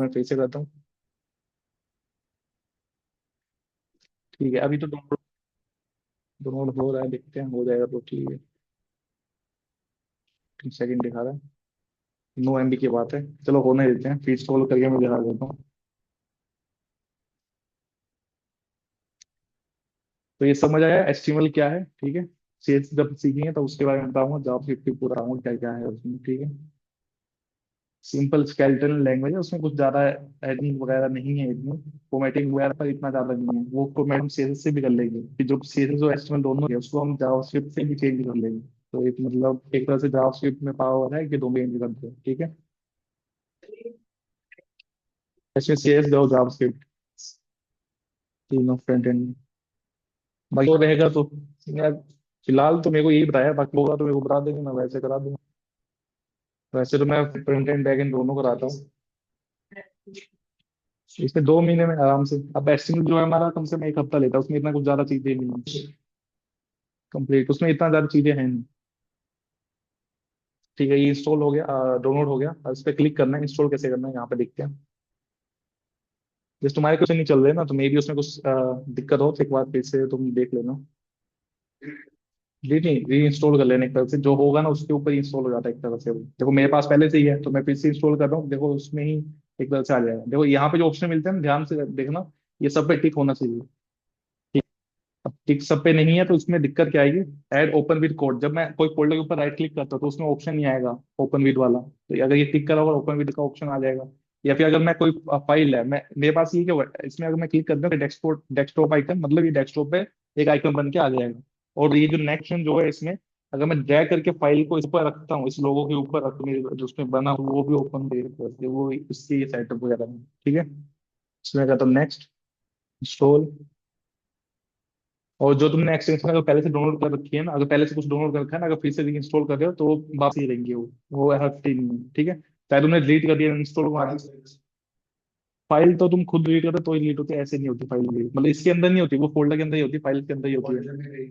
मैं फिर से करता हूँ। ठीक है, अभी तो डाउनलोड डाउनलोड हो रहा है, देखते हैं हो जाएगा तो ठीक है। 3 सेकंड दिखा रहा है। 9 MB की बात है, चलो होने देते हैं, फिर इंस्टॉल करके मैं दिखा देता हूँ। तो ये समझ आया एचटीएमएल क्या है, ठीक है। सीएस जब सीखेंगे तो उसके बारे में बताऊंगा, जावास्क्रिप्ट की पूरा बताऊंगा क्या क्या है उसमें, ठीक है। सिंपल स्केलेटन लैंग्वेज है, उसमें कुछ ज्यादा एडिंग वगैरह नहीं है इतनी। फॉर्मेटिंग वगैरह पर इतना ज्यादा नहीं है, वो फॉर्मेटिंग सीएसएस से भी कर लेंगे, कि जो सीएसएस और एचटीएमएल दोनों है उसको हम जावास्क्रिप्ट से भी चेंज कर लेंगे। तो एक मतलब एक तरह से जावास्क्रिप्ट में पावर है कि दो में चेंज करते हैं, ठीक है। इसमें सीएस जाओ जावास्क्रिप्ट, तीनों फ्रंट एंड। बाकी वो रहेगा तो यार, फिलहाल तो मेरे को यही बताया, बाकी होगा तो मेरे को बता देंगे, मैं वैसे करा दूंगा। वैसे तो मैं फ्रंट एंड बैक एंड दोनों कराता हूँ। इसमें 2 महीने में आराम से। अब एस्टिमेट जो है हमारा कम से कम एक हफ्ता लेता है, उसमें इतना कुछ ज्यादा चीजें नहीं है कंप्लीट, उसमें इतना ज्यादा चीजें हैं नहीं। ठीक है, ये इंस्टॉल हो गया, डाउनलोड हो गया। अब इस पर क्लिक करना है, इंस्टॉल कैसे करना है यहाँ पे देखते हैं। जैसे तुम्हारे कुछ नहीं चल रहे ना, तो मे भी उसमें कुछ दिक्कत हो तो एक बार फिर से तुम देख लेना। जी नहीं, री इंस्टॉल कर लेने एक तरह से, जो होगा ना उसके ऊपर इंस्टॉल हो जाता है एक तरह से। वो देखो मेरे पास पहले से ही है, तो मैं फिर से इंस्टॉल कर रहा हूँ, देखो उसमें ही एक तरह से आ जाएगा। देखो यहाँ पे जो ऑप्शन मिलते हैं ना, ध्यान से देखना, ये सब पे टिक होना चाहिए। ठीक। अब टिक सब पे नहीं है तो इसमें दिक्कत क्या आएगी। ऐड ओपन विद कोड, जब मैं कोई फोल्डर के ऊपर राइट क्लिक करता हूँ तो उसमें ऑप्शन नहीं आएगा ओपन विद वाला, तो अगर ये टिक करा होगा ओपन विद का ऑप्शन आ जाएगा। या फिर अगर मैं कोई फाइल है, मैं मेरे पास ये क्या हुआ है, इसमें अगर मैं क्लिक करता हूँ डेस्कटॉप डेस्कटॉप आइकन, मतलब ये डेस्कटॉप पे एक आइकन बन के आ जाएगा। और ये जो नेक्स्ट जो है इसमें, अगर मैं ड्रैग करके फाइल को इस पर रखता हूँ, इस लोगो के ऊपर रख, मेरे जो उसमें बना हुआ वो भी ओपन दे वो इसकी सेटअप वगैरह है, ठीक है। इसमें कहता हूँ नेक्स्ट, इंस्टॉल। और जो तुमने एक्सटेंशन अगर पहले से डाउनलोड कर रखी है ना, अगर पहले से कुछ डाउनलोड कर रखा है ना, अगर फिर से इंस्टॉल कर रहे हो तो वो वापस ही रहेंगे, वो हटती नहीं है, ठीक है। चाहे तुमने डिलीट कर दिया इंस्टॉल को, फाइल तो तुम खुद डिलीट करते तो ही डिलीट होती है, ऐसे नहीं होती फाइल डिलीट, मतलब इसके अंदर नहीं होती, वो फोल्डर के अंदर ही होती है, फाइल के अंदर ही होती है।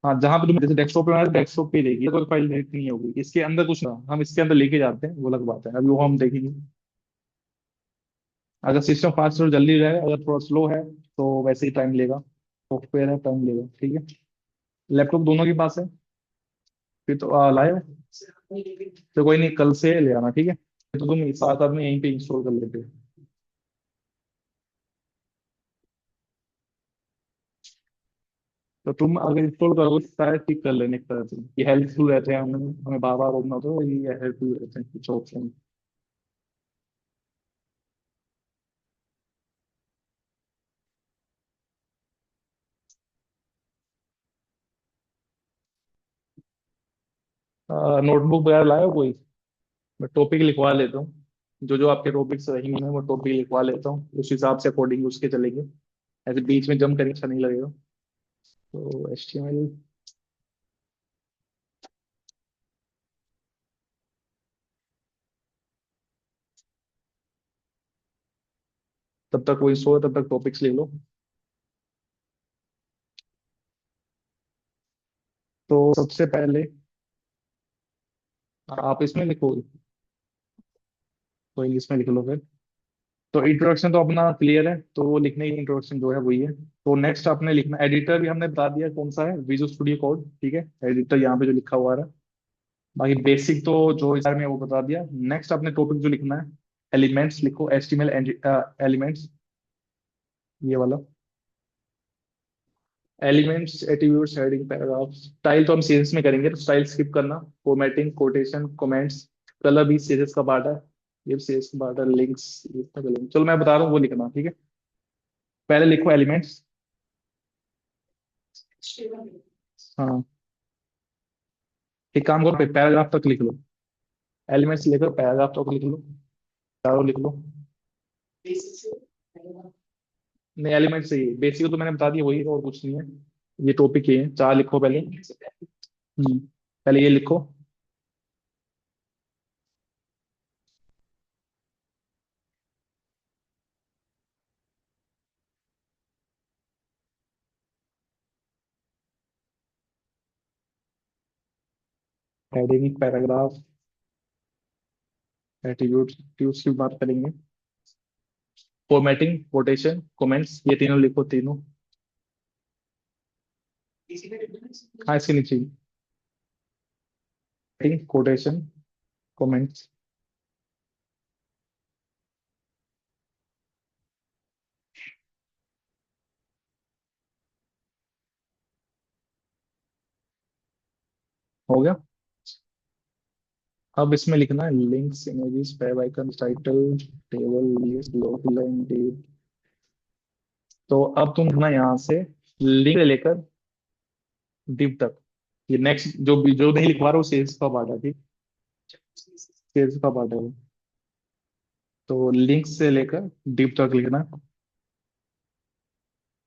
हाँ, जहां पे तुम जैसे डेस्कटॉप पे बनाए डेस्कटॉप पे ही रहेगी, कोई फाइल डिलीट नहीं होगी इसके अंदर, कुछ ना हम इसके अंदर लेके जाते हैं, वो अलग बात है, अभी वो हम देखेंगे। अगर सिस्टम फास्ट और जल्दी रहेगा, अगर थोड़ा स्लो है तो वैसे ही टाइम लेगा, सॉफ्टवेयर है टाइम लेगा, ठीक है। लैपटॉप दोनों के पास है, फिर तो लाए हो। तो कोई नहीं, कल से ले आना, ठीक है। तो तुम साथ साथ में यहीं पे इंस्टॉल कर लेते हो। तो तुम अगर इंस्टॉल करोगे तो सारे ठीक कर लेने एक तरह से, ये हेल्पफुल रहते हैं, हमें हमें बार बार रोकना होता है, ये हेल्पफुल रहते हैं कुछ ऑप्शन। नोटबुक वगैरह लाए हो कोई? मैं टॉपिक लिखवा लेता हूँ, जो जो आपके टॉपिक्स रहेंगे वो टॉपिक लिखवा लेता हूँ, उस हिसाब से अकॉर्डिंग उसके चलेंगे। ऐसे बीच में जंप करके अच्छा नहीं लगेगा। तो HTML, तब तक वो इंस्टॉल, तब तक टॉपिक्स लिख लो। तो सबसे पहले आप इसमें लिखो, तो इंग्लिश में लिख लो फिर। तो इंट्रोडक्शन तो अपना क्लियर है, तो वो लिखने की इंट्रोडक्शन जो है वही है। तो नेक्स्ट आपने लिखना, एडिटर भी हमने बता दिया कौन सा है, विजुअल स्टूडियो कोड, ठीक है। एडिटर यहाँ पे जो लिखा हुआ है। बाकी बेसिक तो जो इस बारे में वो बता दिया। नेक्स्ट आपने टॉपिक जो लिखना है, एलिमेंट्स लिखो, HTML एलिमेंट्स, ये वाला। Elements, attributes, heading, paragraph. Style तो हम सीएसएस में करेंगे, तो स्टाइल स्किप करना। फॉर्मेटिंग, कोटेशन, कमेंट्स, कलर भी सीएसएस का पार्ट है, ये सीएसएस का पार्ट है। लिंक्स, चलो मैं बता रहा हूँ वो लिखना, ठीक है। पहले लिखो एलिमेंट्स। हाँ, एक काम करो, पैराग्राफ तक लिख लो। एलिमेंट्स लेकर पैराग्राफ तक लिख लो, चारों लिख लो। नहीं, एलिमेंट्स ही बेसिक तो मैंने बता दिया, वही है, और कुछ नहीं है। ये टॉपिक ही है, चार लिखो पहले। पहले ये लिखो, हेडिंग, पैराग्राफ, एट्रीब्यूट्स की बात करेंगे। फॉर्मेटिंग, कोटेशन, कमेंट्स, ये तीनों लिखो तीनों। हाँ इसके नीचे कोटेशन, कमेंट्स। हो गया। अब इसमें लिखना है links, images, web icon, title, table, list, log line, date. तो अब तुम ना यहाँ से लिंक से लेकर div तक, ये नेक्स्ट जो नहीं लिखवा रहा वो सेल्स का पार्ट है, ठीक। सेल्स का पार्ट है वो। तो लिंक से लेकर div तक लिखना।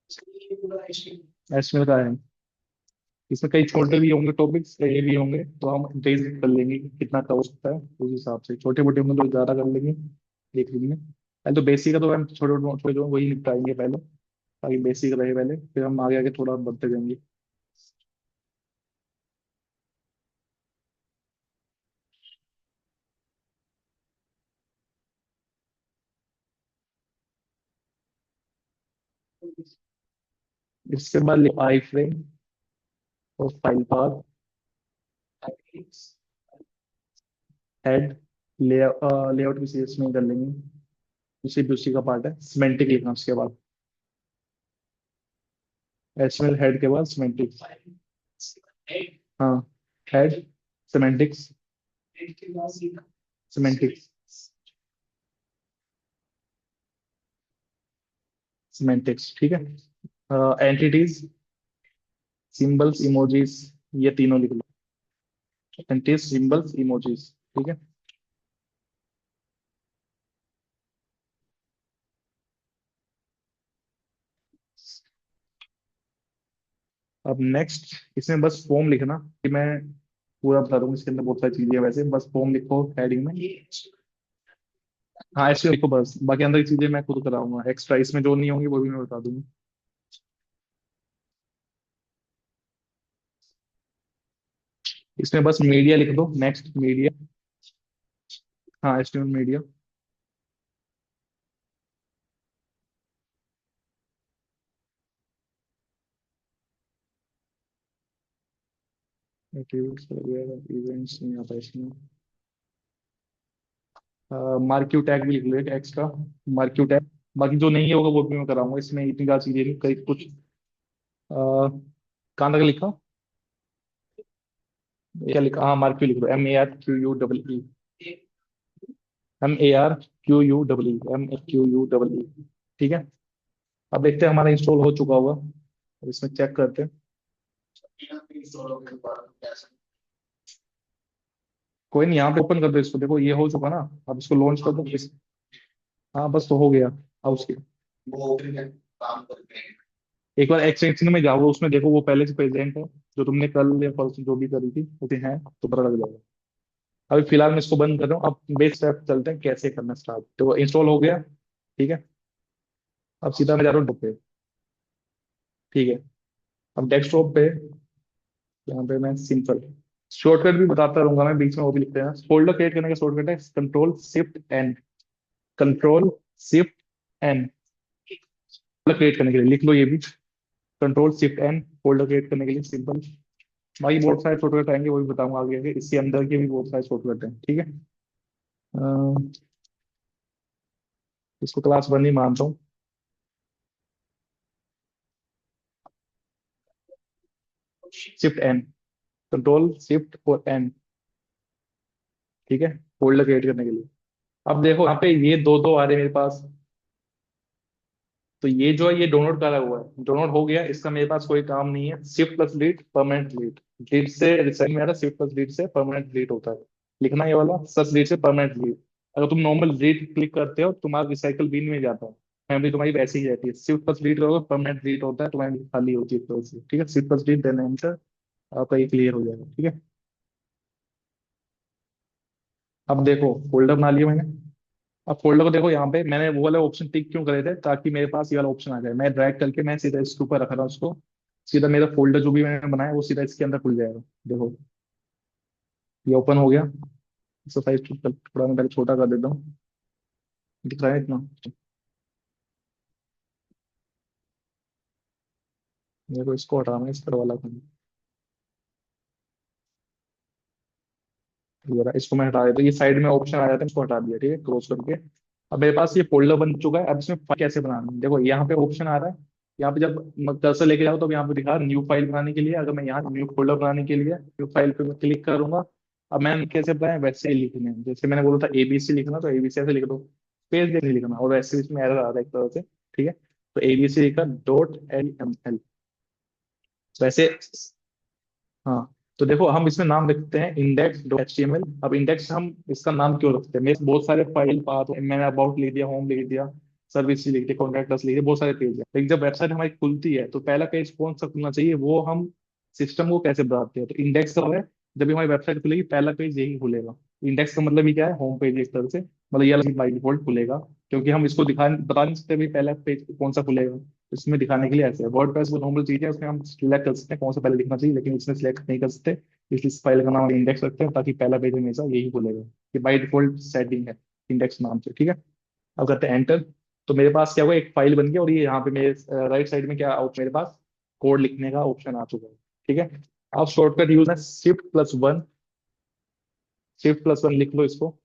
एचटीएमएल का है। इसमें कई छोटे भी होंगे टॉपिक्स, कई भी होंगे, तो हम बेसिक कर लेंगे कि कितना का हो सकता है उस हिसाब से। छोटे मोटे होंगे तो ज्यादा कर लेंगे, देख लेंगे। पहले तो बेसिक का तो हम छोटे छोटे जो वही निपटाएंगे पहले, ताकि बेसिक रहे पहले, फिर हम आगे आगे थोड़ा बढ़ते जाएंगे। इसके बाद आई फ्रेम और फाइल पाथ, हेड, लेआउट भी सीएस में कर लेंगे, उसी भी उसी का पार्ट है। सिमेंटिक लिखना उसके बाद, एचटीएमएल हेड के बाद सिमेंटिक। हाँ, हेड, सिमेंटिक्स, सिमेंटिक्स, सिमेंटिक्स, ठीक है। एंटिटीज, सिंबल्स, इमोजीज, ये तीनों लिख लो। एंटिटीज, सिंबल्स, इमोजीज, ठीक है। अब नेक्स्ट इसमें बस फॉर्म लिखना, कि मैं पूरा बता दूंगा, इसके अंदर बहुत सारी चीजें हैं वैसे, बस फॉर्म लिखो हेडिंग में। हाँ ऐसे लिखो बस, बाकी अंदर की चीजें मैं खुद कराऊंगा, एक्स्ट्रा इसमें जो नहीं होंगी वो भी मैं बता दूंगा। इसमें बस मीडिया लिख दो, नेक्स्ट मीडिया। हाँ एचटीएमएल मीडिया। एट्रीब्यूट्स वगैरह, इवेंट्स नहीं आता इसमें। मार्क्यू टैग भी लिख लो एक एक्स्ट्रा, मार्क्यू टैग। बाकी जो नहीं होगा वो भी मैं कराऊंगा, इसमें इतनी ज्यादा चीजें नहीं, कई कुछ। कहाँ तक लिखा, क्या लिखा, हाँ मार्क्यू लिख दो, MARQUEE। MARQUEE, MAQUEE, ठीक है। अब देखते हैं हमारा इंस्टॉल हो चुका होगा, अब इसमें चेक करते हैं। कोई नहीं, यहाँ पे ओपन कर दो इसको, देखो ये हो चुका ना। अब इसको लॉन्च कर दो हाँ बस तो हो गया। अब उसके एक बार एक्सटेंशन में जाओ, उसमें देखो वो पहले से प्रेजेंट है, जो तुमने कल या परसों जो भी करी थी वो भी है, तो पता लग जाएगा। अभी फिलहाल मैं इसको बंद कर रहा हूँ, अब बेस स्टेप चलते हैं कैसे करना स्टार्ट। तो इंस्टॉल हो गया, ठीक है। अब सीधा मैं जा रहा हूँ डेस्कटॉप पे, ठीक है। अब डेस्कटॉप पे यहाँ पे मैं सिंपल शॉर्टकट भी बताता रहूंगा मैं, बीच में वो भी लिखते हैं। फोल्डर क्रिएट करने का शॉर्टकट है control shift N, control shift N. Folder create करने के लिए लिख लो ये भी, control shift N, folder create करने के लिए सिंपल। बाकी बहुत सारे शॉर्टकट आएंगे, वो भी बताऊंगा आगे आगे, इसके अंदर के भी बहुत सारे शॉर्टकट हैं, ठीक है। अ, इसको क्लास वन ही मानता हूँ। शिफ्ट एन, कंट्रोल शिफ्ट और एन, ठीक है, फोल्डर क्रिएट करने के लिए। अब देखो यहाँ पे ये दो दो आ रहे हैं मेरे पास, तो ये जो है ये डाउनलोड करा हुआ है, डाउनलोड हो गया, इसका मेरे पास कोई काम नहीं है। Shift plus delete, permanent delete. Delete से रिसेंट में आ रहा, शिफ्ट प्लस डिलीट से परमानेंट डिलीट होता है। लिखना ये वाला, प्लस डिलीट से परमानेंट डिलीट। अगर तुम नॉर्मल डिलीट क्लिक करते हो तुम्हारा रिसाइकल बिन में जाता है, मेमोरी तुम्हारी वैसे ही रहती है। शिफ्ट प्लस डिलीट करोगे परमानेंट डिलीट होता है, तुम्हारी खाली होती है तो से, ठीक है। शिफ्ट प्लस डिलीट देना एंटर, आपका ये क्लियर हो जाएगा, ठीक है। अब देखो फोल्डर बना लिया मैंने। अब फोल्डर को देखो, यहाँ पे मैंने वो वाले ऑप्शन टिक क्यों करे थे, ताकि मेरे पास ये वाला ऑप्शन आ जाए। मैं ड्रैग करके मैं सीधा इसके ऊपर रख रहा हूँ उसको, सीधा मेरा फोल्डर जो भी मैंने बनाया वो सीधा इसके अंदर खुल जाएगा। देखो ये ओपन हो गया। इसका साइज थोड़ा मैं पहले छोटा कर देता हूँ, दिख रहा है इतना। मेरे को इसको हटाना है, इस पर वाला काम। ये रहा, इसको मैं हटा देता हूँ, ये साइड में ऑप्शन आ जाता है, इसको हटा दिया, ठीक है, क्लोज करके। अब मेरे पास ये फोल्डर बन चुका है। अब इसमें फाइल कैसे बनाना है, देखो यहाँ पे ऑप्शन आ रहा है। यहाँ पे जब कर्सर लेके जाओ तो यहाँ पे दिखा न्यू फाइल बनाने के लिए, अगर मैं यहाँ न्यू फोल्डर बनाने के लिए न्यू फाइल पे मैं क्लिक करूंगा। अब मैंने कैसे बनाया, वैसे ही लिखने हैं। जैसे मैंने बोला था एबीसी लिखना, तो एबीसी ऐसे लिख दो, स्पेस नहीं लिखना। और वैसे इसमें एरर आ रहा है एक तरह से, ठीक है। तो एबीसी लिखा .html वैसे। हाँ, तो देखो हम इसमें नाम रखते हैं index.html। अब इंडेक्स हम इसका नाम क्यों रखते हैं, मेरे बहुत सारे फाइल पाथ, मैंने अबाउट लिख दिया, होम लिख दिया, सर्विस लिख दिया, कॉन्टैक्ट लिख दिया, बहुत सारे पेज है। लेकिन जब वेबसाइट हमारी खुलती है तो पहला पेज कौन सा खुलना चाहिए, वो हम सिस्टम को कैसे बताते हैं। तो इंडेक्स का है, जब भी हमारी वेबसाइट खुलेगी पहला पेज यही खुलेगा। इंडेक्स का मतलब ही क्या है, होम पेज एक तरह से, मतलब ये अलग बाई डिफॉल्ट खुलेगा। क्योंकि हम इसको दिखा बता नहीं सकते भाई पहला पेज कौन सा खुलेगा। इसमें दिखाने के लिए ऐसे है, वर्डप्रेस वो नॉर्मल चीज है, उसमें हम सिलेक्ट कर सकते हैं कौन सा पहले लिखना चाहिए, लेकिन इसमें सिलेक्ट नहीं कर सकते। इसलिए इस फाइल का नाम इंडेक्स रखते हैं, ताकि पहला पेज हमेशा यही खुलेगा। ये बाई डिफॉल्ट सेटिंग है इंडेक्स नाम से, ठीक है। अब करते हैं एंटर। तो मेरे पास क्या हुआ, एक फाइल बन गया, और ये यहाँ पे मेरे राइट साइड में क्या मेरे पास कोड लिखने का ऑप्शन आ चुका है, ठीक है। अब शॉर्टकट यूज है Shift+1। Shift+1 लिख लो इसको,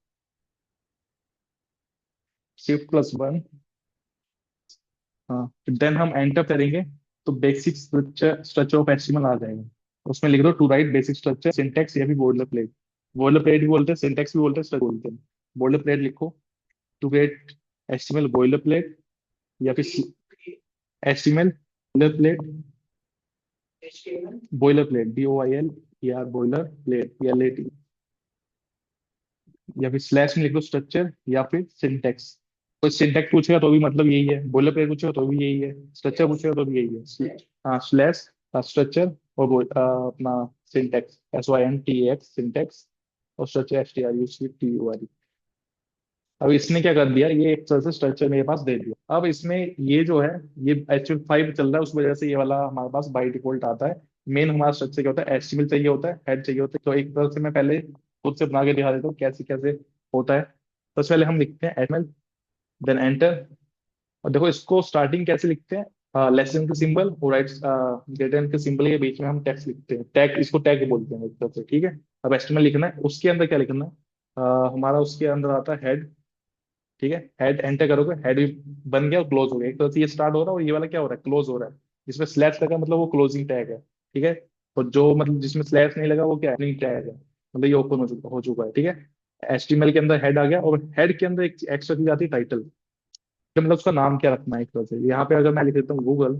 Shift+1। हाँ, देन हम एंटर करेंगे तो basic structure structure of HTML आ जाएगा। उसमें लिख दो to write basic structure syntax या फिर बोर्डर प्लेट। बोर्डर प्लेट भी बोलते हैं, सिंटेक्स भी बोलते हैं, स्ट्रक्चर बोलते हैं। बोर्डर प्लेट लिखो, to create HTML boiler plate, या फिर HTML boiler plate. Boiler plate BOILER boiler plate या लेट, या फिर स्लैश में लिख दो स्ट्रक्चर या फिर सिंटेक्स। कोई सिंटेक्स पूछेगा तो भी मतलब यही है, बॉयलर प्लेट पूछेगा तो भी यही है, स्ट्रक्चर पूछेगा तो भी यही है। हाँ, स्लैश स्ट्रक्चर और अपना सिंटेक्स SYNTEX सिंटेक्स, और स्ट्रक्चर STRUCTURE। अब इसने क्या कर दिया, ये एक तरह से स्ट्रक्चर मेरे पास दे दिया। अब इसमें ये जो है, ये H5 चल रहा है, उस वजह से ये वाला हमारे पास बाई डिफॉल्ट आता है। मेन हमारा स्ट्रक्चर क्या होता है, HTML चाहिए होता है, हेड चाहिए होता है। तो एक तरह से मैं पहले खुद से बना के दिखा देता हूँ कैसे कैसे होता है। तो सबसे पहले हम लिखते हैं HTML, देन एंटर। और देखो इसको स्टार्टिंग कैसे लिखते हैं, लेसन के सिंबल और राइट ग्रेटर के सिंबल के बीच में हम टेक्स्ट लिखते हैं, टैग, इसको टैग बोलते हैं एक तरह से, ठीक है। अब HTML लिखना है, उसके अंदर क्या लिखना है, हमारा उसके अंदर आता है हेड, ठीक है। हेड एंटर करोगे, हेड भी बन गया और क्लोज हो गया। एक तरह से ये स्टार्ट हो रहा है और ये वाला क्या हो रहा है, क्लोज हो रहा है। जिसमें स्लैश लगा मतलब वो क्लोजिंग टैग है, ठीक है। और जो मतलब जिसमें स्लैश नहीं लगा वो क्या है, टैग है, मतलब ये ओपन हो चुका है, ठीक है। HTML के अंदर हेड आ गया, और हेड के अंदर एक एक्स्ट्रा चीज आती है टाइटल। तो मतलब उसका नाम क्या रखना है एक तरह से। यहाँ पे अगर मैं लिख देता हूँ गूगल,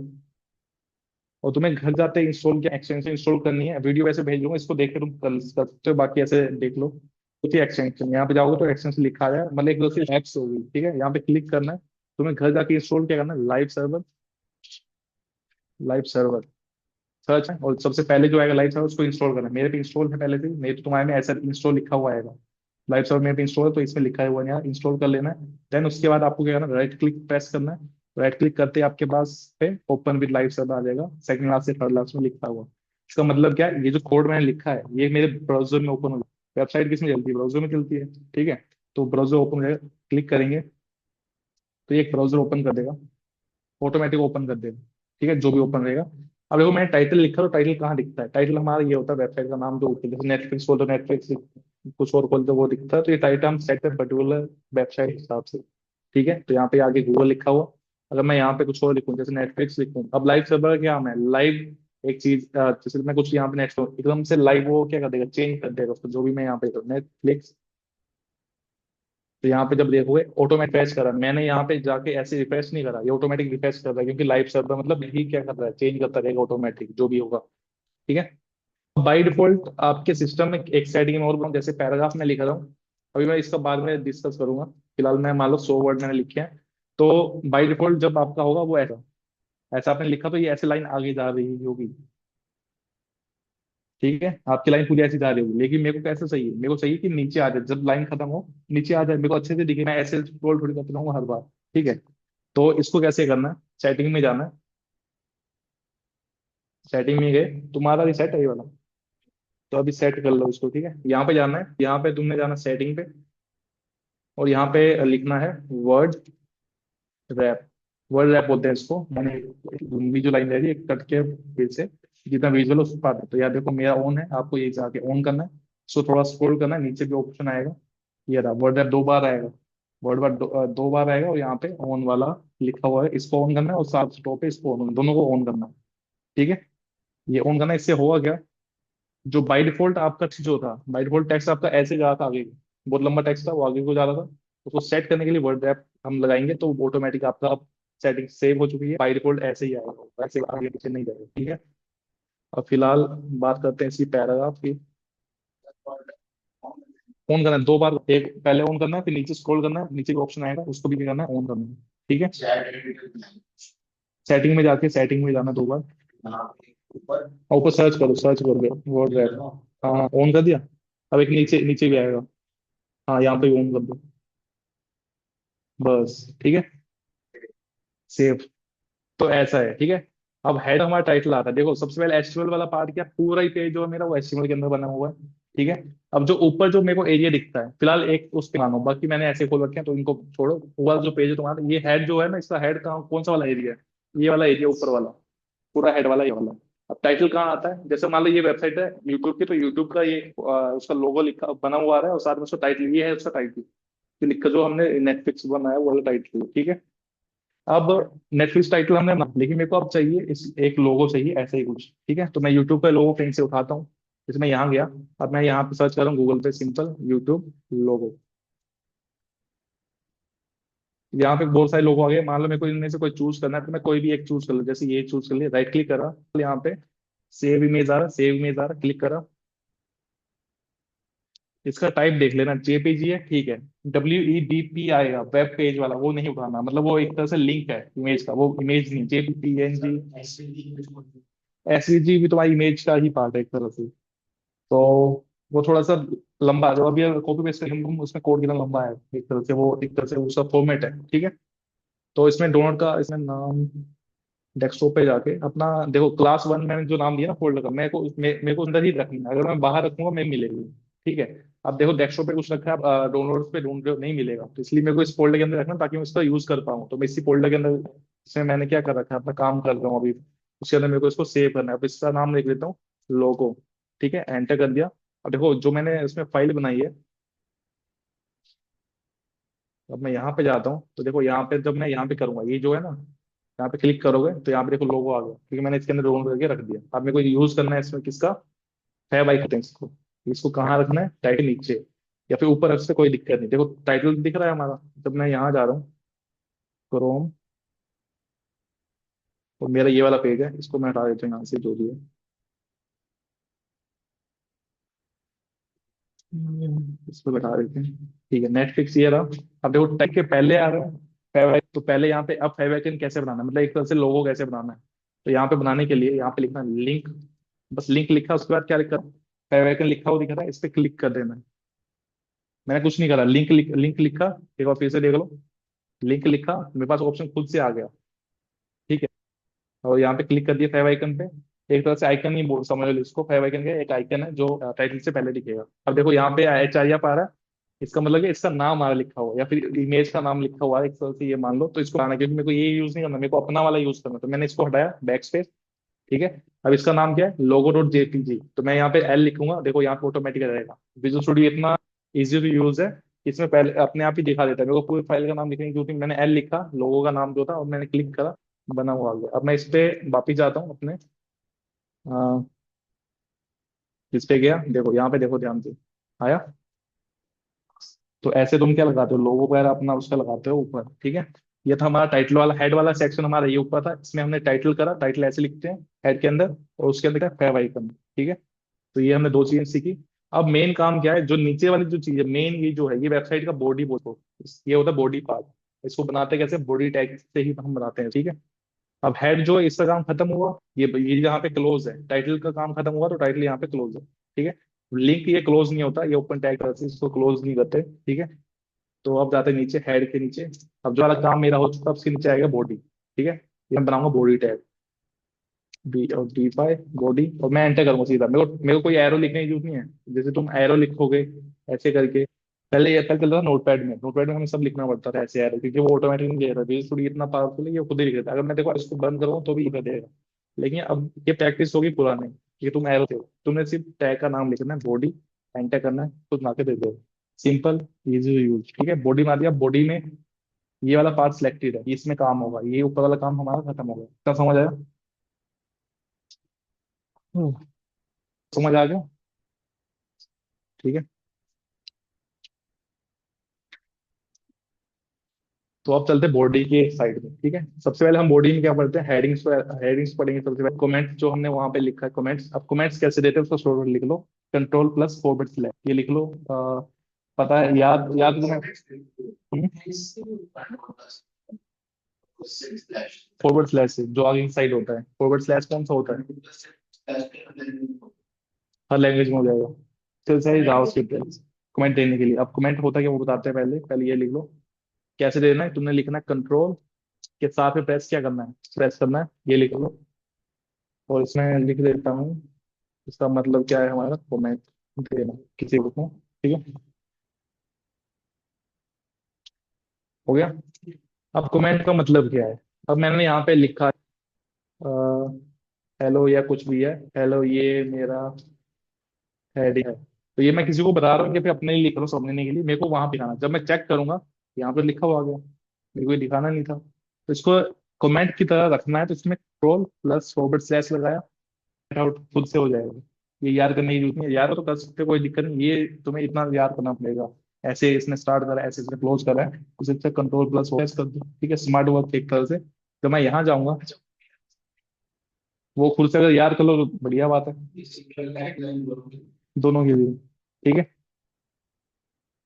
और तुम्हें घर जाते इंस्टॉल क्या एक्सटेंशन इंस्टॉल करनी है, वीडियो वैसे भेज दूंगा, इसको देख के तुम कर सकते हो, बाकी ऐसे देख लो। कुछ ही एक्सटेंशन यहाँ पे जाओगे तो एक्सटेंशन लिखा है, मतलब एक दूसरी एप्स होगी, ठीक है। यहाँ पे क्लिक करना है, तुम्हें घर जाके इंस्टॉल क्या करना है, live server. Live server search है, और सबसे पहले जो आएगा लाइव सर्वर उसको इंस्टॉल करना है। मेरे पे इंस्टॉल है पहले से ही, नहीं तो तुम्हारे में ऐसा इंस्टॉल लिखा हुआ आएगा। लाइव सर्वर मेरे पे इंस्टॉल है तो इसमें लिखा हुआ है, यहाँ इंस्टॉल कर लेना है। देन उसके बाद आपको क्या करना है, राइट क्लिक प्रेस करना है। राइट क्लिक करते ही आपके पास पे ओपन विद लाइव सर्वर आ जाएगा, सेकंड लास्ट से थर्ड लास्ट में लिखा हुआ। इसका मतलब क्या है, ये जो कोड मैंने लिखा है ये मेरे ब्राउजर में ओपन हो जाएगा। वेबसाइट किसमें चलती है, ब्राउजर में चलती है, ठीक है। तो ब्राउजर ओपन हो जाएगा, क्लिक करेंगे तो ये एक ब्राउजर ओपन कर देगा, ऑटोमेटिक ओपन कर देगा, ठीक है, जो भी ओपन रहेगा। अब देखो मैंने टाइटल लिखा, तो टाइटल कहाँ दिखता है, टाइटल हमारा ये होता है वेबसाइट का नाम जो होता है, जैसे नेटफ्लिक्स बोल तो नेटफ्लिक्स, कुछ और खोल तो वो दिखता है। तो ये टाइटल हम सेट कर पर्टिकुलर वेबसाइट के हिसाब से, ठीक है। तो यहाँ पे आगे गूगल लिखा हुआ। अगर मैं यहाँ पे कुछ और लिखूँ, जैसे नेटफ्लिक्स लिखूँ, अब लाइव सर्वर क्या नाम है, लाइव एक चीज, जैसे मैं कुछ यहाँ पे नेट एकदम से लाइव वो क्या कर देगा, चेंज कर देगा उसको, जो भी मैं यहाँ पे नेटफ्लिक्स। तो यहाँ पे जब देखोगे ऑटोमेटिक रिफ्रेश करा, मैंने यहाँ पे जाके ऐसे रिफ्रेश नहीं करा, ये ऑटोमेटिक रिफ्रेश कर रहा है, क्योंकि लाइव सर्वर मतलब यही क्या कर रहा है, चेंज करता रहेगा ऑटोमेटिक जो भी होगा, ठीक है। बाय डिफॉल्ट आपके सिस्टम में एक सेटिंग में और बनाऊं, जैसे पैराग्राफ में लिख रहा हूँ, अभी मैं इसका बाद में डिस्कस करूंगा। फिलहाल मैं मान लो 100 वर्ड मैंने लिखे हैं। तो बाय डिफॉल्ट जब आपका होगा वो ऐसा, ऐसा आपने लिखा तो ये ऐसे लाइन आगे जा रही होगी, ठीक है। आपकी लाइन पूरी ऐसी जा रही होगी, लेकिन मेरे को कैसे चाहिए, मेरे को चाहिए कि नीचे आ जाए, जब लाइन खत्म हो नीचे आ जाए, मेरे को अच्छे से दिखे, मैं ऐसे स्क्रॉल थोड़ी करता रहूंगा हर बार, ठीक है। तो इसको कैसे करना है, सेटिंग में जाना है। सेटिंग में गए, तुम्हारा रिसेट है ये वाला, तो अभी सेट कर लो इसको, ठीक है। यहाँ पे जाना है, यहाँ पे तुमने जाना सेटिंग पे, और यहाँ पे लिखना है वर्ड रैप। वर्ड रैप बोलते हैं इसको। मैंने लंबी जो लाइन रह रही है कट के फिर से जितना विजुअल उस पर तो यार देखो मेरा ऑन है, आपको ये जाके ऑन करना है। सो थोड़ा स्क्रॉल करना है, नीचे भी ऑप्शन आएगा। ये रहा वर्ड रैप, 2 बार आएगा। वर्ड रैप 2 बार आएगा और यहाँ पे ऑन वाला लिखा हुआ है, इसको ऑन करना है और साथ स्टॉप पे इसको ऑन, दोनों को ऑन करना है। ठीक है, ये ऑन करना है। इससे होगा क्या, जो बाय डिफॉल्ट आपका जो था, बाय डिफॉल्ट टेक्स्ट आपका ऐसे जा रहा था आगे, बहुत लंबा टेक्स्ट था वो आगे को जा रहा था। उसको सेट करने के लिए वर्ड रैप हम लगाएंगे तो ऑटोमेटिक आपका अब सेटिंग सेव हो चुकी है, बाय डिफॉल्ट ऐसे ही आएगा, ऐसे आगे पीछे नहीं जाएगा। ठीक है, अब फिलहाल बात करते हैं इसी पैराग्राफ की। ऑन करना है 2 बार, एक पहले ऑन करना है फिर नीचे स्क्रॉल करना है, नीचे ऑप्शन आएगा उसको भी क्या करना है, ऑन करना है। ठीक है, सेटिंग में जाके सेटिंग में जाना 2 बार। और ऊपर सर्च करो, सर्च करो वर्ड रैप। हाँ ऑन कर दिया। अब एक नीचे नीचे भी आएगा। हाँ यहाँ पे ऑन कर दो, बस। ठीक है, सेव। तो ऐसा है। ठीक है, अब हेड हमारा टाइटल आता है। देखो सबसे पहले एचटीएमएल वाला पार्ट क्या, पूरा ही पेज जो है मेरा वो एचटीएमएल के अंदर बना हुआ है। ठीक है, अब जो ऊपर जो मेरे को एरिया दिखता है फिलहाल एक उस पे मानो, बाकी मैंने ऐसे खोल रखे हैं तो इनको छोड़ो। पूरा जो पेज है तुम्हारा, ये हेड जो है ना, इसका हेड कहाँ, कौन सा वाला एरिया है, ये वाला एरिया ऊपर वाला, पूरा हेड वाला ये वाला। अब टाइटल कहाँ आता है, जैसे मान लो ये वेबसाइट है यूट्यूब की, तो यूट्यूब का ये उसका लोगो लिखा बना हुआ आ रहा है और साथ में उसका टाइटल, ये है उसका टाइटल, जो लिखा जो हमने नेटफ्लिक्स बनाया वो वाला टाइटल। ठीक है, अब नेटफ्लिक्स टाइटल हमने बना, लेकिन मेरे को अब चाहिए इस एक लोगो चाहिए ऐसे ही कुछ। ठीक है, तो मैं यूट्यूब पे लोगो कहीं से उठाता हूँ। जैसे मैं यहाँ गया, अब मैं यहाँ पे सर्च कर रहा हूँ गूगल पे, सिंपल यूट्यूब लोगो। यहाँ पे बहुत सारे लोगो आ गए, मान लो मेरे को इनमें से कोई चूज करना है तो मैं कोई भी एक चूज कर लूँ, जैसे ये चूज कर लिया, राइट क्लिक करा, यहाँ पे सेव इमेज आ रहा, सेव इमेज आ रहा, क्लिक करा। इसका टाइप देख लेना, जेपीजी है, ठीक है। WEDP आएगा, वेब पेज वाला, वो नहीं उठाना, मतलब वो एक तरह से लिंक है इमेज का, वो इमेज नहीं। JPNG, SVG भी तुम्हारी इमेज का ही पार्ट है एक तरह से। तो वो थोड़ा सा लंबा है, जो अभी कॉपी पेस्ट करेंगे हम, उसमें कोड कितना लंबा है एक तरह से, वो एक तरह से उसका फॉर्मेट है। ठीक है, तो इसमें डोनर का इसमें नाम, डेस्कटॉप पे जाके अपना देखो, क्लास 1 मैंने जो नाम दिया ना फोल्डर का, मेरे को अंदर ही रखना है, अगर मैं बाहर रखूंगा मैं मिलेगी। ठीक है, अब देखो डेस्कटॉप पे कुछ रखा है, अब डाउनलोड्स पे ढूंढ रहे हो नहीं मिलेगा, तो इसलिए मेरे को इस फोल्डर के अंदर रखना ताकि मैं इसका यूज कर पाऊँ। तो मैं इसी फोल्डर के अंदर, इसमें मैंने क्या कर रखा है, अपना काम कर रहा हूँ अभी, उसके अंदर मेरे को इसको सेव करना है। अब इसका नाम लिख लेता हूँ लोगो। ठीक है, एंटर कर दिया। अब देखो जो मैंने इसमें फाइल बनाई है, अब मैं यहाँ पे जाता हूँ तो देखो यहाँ पे जब मैं यहाँ पे करूंगा, ये जो है ना, यहाँ पे क्लिक करोगे तो यहाँ पे देखो लोगो आ गया, क्योंकि मैंने इसके अंदर डाउनलोड करके रख दिया। अब मेरे को यूज करना है इसमें किसका, फैब आइकन इसको। इसको कहाँ रखना है, टाइटल नीचे या फिर ऊपर, इससे कोई दिक्कत नहीं। देखो टाइटल दिख रहा है हमारा, जब मैं यहाँ जा रहा हूँ क्रोम, तो मेरा ये वाला पेज है, इसको मैं हटा देता हूँ यहाँ से जो भी है। इसको बता देते हैं। ठीक है, नेटफ्लिक्स ये रहा। अब देखो टैग के पहले आ रहा है फेव, तो पहले यहाँ पे अब फेव आइकन कैसे बनाना है, मतलब एक तरह से लोगो कैसे बनाना है। तो यहाँ पे बनाने के लिए यहाँ पे लिखना लिंक, बस लिंक लिखा, उसके बाद क्या लिखा, फेव आइकन लिखा हुआ दिख रहा है, इस पे क्लिक कर देना है। मैंने कुछ नहीं करा, लिंक लिखा, एक बार फिर से देख लो, लिंक लिखा, मेरे पास ऑप्शन खुद से आ गया। ठीक है, और यहाँ पे क्लिक कर दिया फेव आइकन पे। एक तरह से आइकन ही बोल समझ लो इसको, फेव आइकन का एक आइकन है जो टाइटल से पहले दिखेगा। अब देखो यहाँ पे HRF आ रहा है, इसका मतलब है इसका नाम आ रहा लिखा हुआ, या फिर इमेज का नाम लिखा हुआ है एक तरह से, ये मान लो। तो इसको आना, क्योंकि मेरे को ये यूज नहीं करना, मेरे को अपना वाला यूज करना, तो मैंने इसको हटाया, बैक स्पेस। ठीक है, अब इसका नाम क्या है, logo.jpg, तो मैं यहाँ पे L लिखूंगा, देखो यहाँ पे ऑटोमेटिक रहेगा। विजुअल स्टूडियो इतना इजी टू यूज है, इसमें पहले अपने आप ही दिखा देता है। मेरे को पूरी फाइल का नाम लिखने की जरूरत नहीं, मैंने L लिखा, लोगो का नाम जो था, और मैंने क्लिक करा, बना हुआ आ गया। अब मैं इस पे वापिस जाता हूँ अपने, अ, इस पे गया, देखो यहाँ पे देखो ध्यान से आया। तो ऐसे तुम क्या लगाते हो, लोगो वगैरह अपना उसका लगाते हो ऊपर। ठीक है, ये था हमारा टाइटल वाला, हेड वाला सेक्शन हमारा ये ऊपर था, इसमें हमने टाइटल करा, टाइटल ऐसे लिखते हैं हेड के अंदर, और उसके अंदर क्या, फेव आइकन। ठीक है, तो ये हमने 2 चीजें सीखी। अब मेन काम क्या है, जो नीचे वाली जो चीज है मेन, ये जो है ये वेबसाइट का बॉडी बोलो, ये होता है बॉडी पार्ट। इसको बनाते कैसे, बॉडी टैग से ही हम बनाते हैं। ठीक है, अब हेड जो है इसका काम खत्म हुआ, ये यहाँ पे क्लोज है, टाइटल का काम खत्म हुआ तो टाइटल यहाँ पे क्लोज है। ठीक है, लिंक ये क्लोज नहीं होता, ये ओपन टैग करते हैं, इसको क्लोज नहीं करते। ठीक है, तो अब जाते हैं नीचे, हेड के नीचे। अब जो वाला काम मेरा हो चुका, अब उसके नीचे आएगा बॉडी। ठीक है, ये मैं बनाऊंगा बॉडी टैग, B और D बॉडी, और मैं एंटर करूंगा सीधा। मेरे को कोई एरो लिखने की जरूरत नहीं है, जैसे तुम एरो लिखोगे ऐसे करके, पहले चलता था नोटपैड में हमें सब लिखना पड़ता था ऐसे यार, क्योंकि वो ऑटोमेटिक नहीं लिख रहा था, थोड़ी इतना पावरफुल है ये खुद ही लिख देता है। अगर मैं देखो इसको बंद करूँ तो भी लिख देगा। लेकिन अब ये प्रैक्टिस होगी पुराने कि तुम एरो थे, तुमने सिर्फ टैग का नाम लिखना है, बॉडी एंटर करना है, खुद ला के दे दो। Simple, easy use. ठीक है, बॉडी मार दिया, बॉडी में ये वाला पार्ट सिलेक्टेड है, ये इसमें काम होगा, ये ऊपर वाला काम हमारा खत्म हो गया। क्या समझ आया? हम्म, समझ आ गया? ठीक है, तो अब चलते हैं बॉडी के साइड में। ठीक है, सबसे पहले हम बॉडी में क्या पढ़ते हैं, हेडिंग्स पर हेडिंग्स पढ़ेंगे। सबसे पहले कमेंट जो हमने वहां पे लिखा है कमेंट्स, अब कमेंट्स कैसे देते हैं उसको शॉर्ट लिख लो। कंट्रोल प्लस फॉरवर्ड स्लैश, ये लिख लो। पता है, याद याद तुम्हें? फॉरवर्ड स्लैश जो आगे की साइड होता है, फॉरवर्ड स्लैश कौन सा होता है? हर लैंग्वेज में हो जाएगा। तो सही जावास्क्रिप्ट है कमेंट देने के लिए। अब कमेंट होता है क्या वो बताते हैं, पहले पहले ये लिख लो। कैसे देना है, तुमने लिखना है कंट्रोल के साथ में प्रेस क्या करना है, प्रेस करना है, ये लिख लो। और इसमें लिख देता हूँ, इसका मतलब क्या है हमारा, कमेंट देना किसी को। ठीक है, हो गया। अब कमेंट का मतलब क्या है, अब मैंने यहाँ पे लिखा हेलो या कुछ भी है, हेलो ये मेरा हेडिंग है, तो ये मैं किसी को बता रहा हूँ कि फिर अपने लिए लिख रहा हूँ समझने के लिए, मेरे को वहां पे दिखाना, जब मैं चेक करूंगा यहाँ पे लिखा हुआ आ गया, मेरे को ये दिखाना नहीं था। तो इसको कमेंट की तरह रखना है, तो इसमें कंट्रोल प्लस फॉरवर्ड स्लैश लगाया, आउट खुद से हो जाएगा। ये याद करने की जरूरत नहीं है, याद तो कर सकते हो, कोई दिक्कत नहीं, ये तुम्हें इतना याद करना पड़ेगा। ऐसे इसने स्टार्ट करा है, ऐसे इसने क्लोज करा है, उसे अच्छा कंट्रोल प्लस प्रेस कर दो। ठीक है, स्मार्ट वर्क एक तरह से। जब मैं यहाँ जाऊंगा, वो खुद से अगर याद कर लो तो बढ़िया बात है, दोनों के लिए। ठीक है,